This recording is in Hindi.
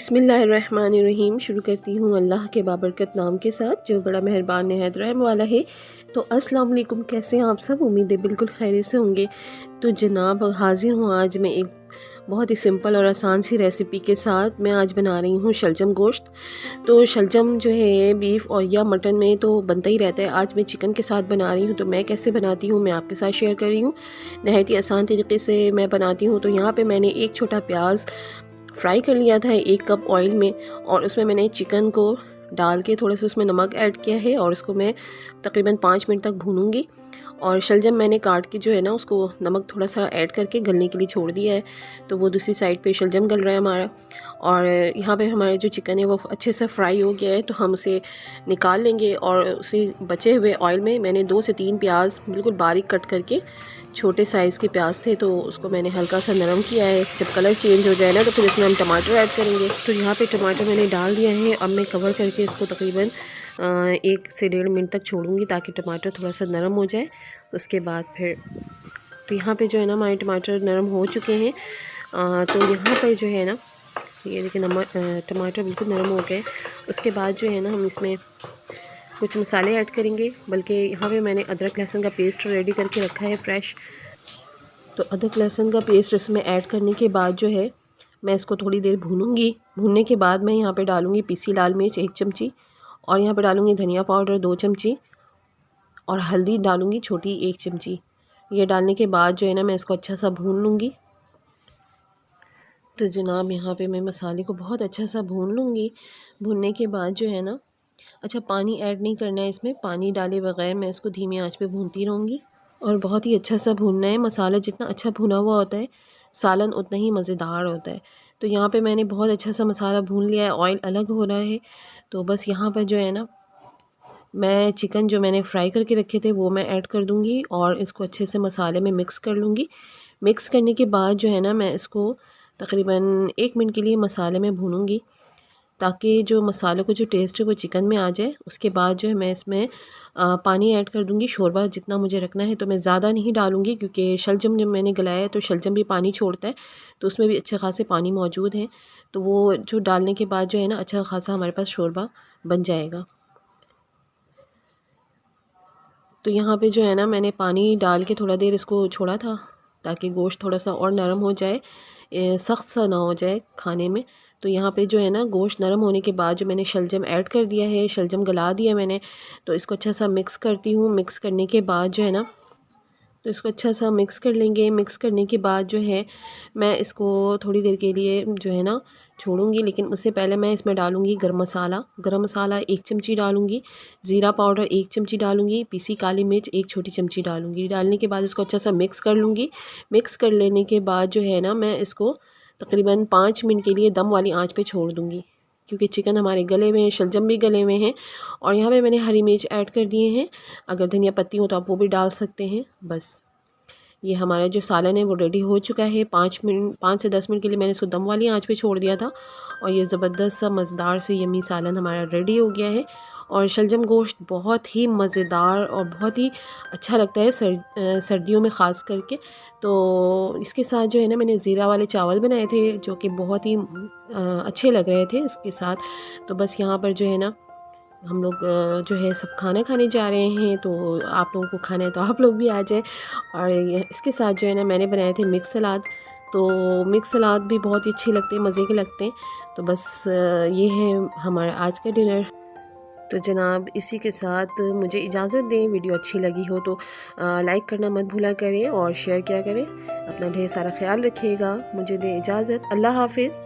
बिस्मिल्लाहिर्रहमानिर्रहीम। शुरू करती हूँ अल्लाह के बाबरकत नाम के साथ जो बड़ा मेहरबान नहायत रहम वाला है। तो अस्सलाम वालेकुम, कैसे हैं आप सब? उम्मीद है बिल्कुल खैरियत से होंगे। तो जनाब हाज़िर हूँ आज मैं एक बहुत ही सिंपल और आसान सी रेसिपी के साथ। मैं आज बना रही हूँ शलजम गोश्त। तो शलजम जो है बीफ और या मटन में तो बनता ही रहता है। आज मैं चिकन के साथ बना रही हूँ। तो मैं कैसे बनाती हूँ मैं आपके साथ शेयर कर रही हूँ। नहायत ही आसान तरीके से मैं बनाती हूँ। तो यहाँ पे मैंने एक छोटा प्याज फ्राई कर लिया था 1 कप ऑयल में, और उसमें मैंने चिकन को डाल के थोड़ा सा उसमें नमक ऐड किया है और उसको मैं तकरीबन 5 मिनट तक भूनूंगी। और शलजम मैंने काट के जो है ना उसको नमक थोड़ा सा ऐड करके गलने के लिए छोड़ दिया है। तो वो दूसरी साइड पे शलजम गल रहा है हमारा, और यहाँ पे हमारा जो चिकन है वो अच्छे से फ्राई हो गया है। तो हम उसे निकाल लेंगे और उसे बचे हुए ऑयल में मैंने 2 से 3 प्याज बिल्कुल बारीक कट करके, छोटे साइज़ के प्याज थे तो उसको मैंने हल्का सा नरम किया है। जब कलर चेंज हो जाए ना तो फिर इसमें हम टमाटर ऐड करेंगे। तो यहाँ पे टमाटर मैंने डाल दिया है। अब मैं कवर करके इसको तकरीबन 1 से 1.5 मिनट तक छोड़ूंगी ताकि टमाटर थोड़ा सा नरम हो जाए। उसके बाद फिर तो यहाँ पे जो है ना हमारे टमाटर नरम हो चुके हैं। तो यहाँ पर जो है ना ये देखिए टमाटर बिल्कुल नरम हो गए। उसके बाद जो है ना हम इसमें कुछ मसाले ऐड करेंगे। बल्कि यहाँ पे मैंने अदरक लहसुन का पेस्ट रेडी करके रखा है फ्रेश। तो अदरक लहसुन का पेस्ट इसमें ऐड करने के बाद जो है मैं इसको थोड़ी देर भूनूंगी। भूनने के बाद मैं यहाँ पे डालूंगी पीसी लाल मिर्च 1 चमची, और यहाँ पे डालूंगी धनिया पाउडर 2 चमची, और हल्दी डालूंगी छोटी 1 चमची। ये डालने के बाद जो है ना मैं इसको अच्छा सा भून लूँगी। तो जनाब यहाँ पे मैं मसाले को बहुत अच्छा सा भून लूँगी। भूनने के बाद जो है ना, अच्छा पानी ऐड नहीं करना है इसमें, पानी डाले बगैर मैं इसको धीमी आंच पे भूनती रहूँगी। और बहुत ही अच्छा सा भूनना है। मसाला जितना अच्छा भुना हुआ होता है सालन उतना ही मज़ेदार होता है। तो यहाँ पे मैंने बहुत अच्छा सा मसाला भून लिया है, ऑयल अलग हो रहा है। तो बस यहाँ पर जो है ना मैं चिकन जो मैंने फ्राई करके रखे थे वो मैं ऐड कर दूँगी और इसको अच्छे से मसाले में मिक्स कर लूँगी। मिक्स करने के बाद जो है ना मैं इसको तकरीबन 1 मिनट के लिए मसाले में भूनूँगी ताकि जो मसालों का जो टेस्ट है वो चिकन में आ जाए। उसके बाद जो है मैं इसमें पानी ऐड कर दूँगी। शोरबा जितना मुझे रखना है, तो मैं ज़्यादा नहीं डालूँगी क्योंकि शलजम जब मैंने गलाया है तो शलजम भी पानी छोड़ता है, तो उसमें भी अच्छे खासे पानी मौजूद है। तो वो जो डालने के बाद जो है ना अच्छा खासा हमारे पास शोरबा बन जाएगा। तो यहाँ पे जो है ना मैंने पानी डाल के थोड़ा देर इसको छोड़ा था ताकि गोश्त थोड़ा सा और नरम हो जाए, सख्त सा ना हो जाए खाने में। तो यहाँ पे जो है ना गोश्त नरम होने के बाद जो मैंने शलजम ऐड कर दिया है, शलजम गला दिया मैंने। तो इसको अच्छा सा मिक्स करती हूँ। मिक्स करने के बाद जो है ना तो इसको अच्छा सा मिक्स कर लेंगे। मिक्स करने के बाद जो है मैं इसको थोड़ी देर के लिए जो है ना छोड़ूंगी, लेकिन उससे पहले मैं इसमें डालूंगी गरम मसाला 1 चमची डालूंगी, ज़ीरा पाउडर 1 चमची डालूंगी, पीसी काली मिर्च 1 छोटी चमची डालूंगी। डालने के बाद इसको अच्छा सा मिक्स कर लूँगी। मिक्स कर लेने के बाद जो है ना मैं इसको तकरीबन 5 मिनट के लिए दम वाली आँच पर छोड़ दूँगी क्योंकि चिकन हमारे गले में हैं, शलजम भी गले में हैं। और यहाँ पे मैंने हरी मिर्च ऐड कर दिए हैं। अगर धनिया पत्ती हो तो आप वो भी डाल सकते हैं। बस ये हमारा जो सालन है वो रेडी हो चुका है। 5 से 10 मिनट के लिए मैंने इसको दम वाली आंच पे छोड़ दिया था, और ये ज़बरदस्त सा मज़ेदार से यमी सालन हमारा रेडी हो गया है। और शलजम गोश्त बहुत ही मज़ेदार और बहुत ही अच्छा लगता है सर्दियों में ख़ास करके। तो इसके साथ जो है ना मैंने ज़ीरा वाले चावल बनाए थे जो कि बहुत ही अच्छे लग रहे थे इसके साथ। तो बस यहाँ पर जो है ना हम लोग जो है सब खाना खाने जा रहे हैं। तो आप लोगों को खाना है तो आप लोग भी आ जाए। और इसके साथ जो है ना मैंने बनाए थे मिक्स सलाद। तो मिक्स सलाद भी बहुत ही अच्छे लगते हैं, मज़े के लगते हैं। तो बस ये है हमारा आज का डिनर। तो जनाब इसी के साथ मुझे इजाज़त दें। वीडियो अच्छी लगी हो तो लाइक करना मत भूला करें और शेयर किया करें। अपना ढेर सारा ख्याल रखिएगा। मुझे दें इजाज़त। अल्लाह हाफिज़।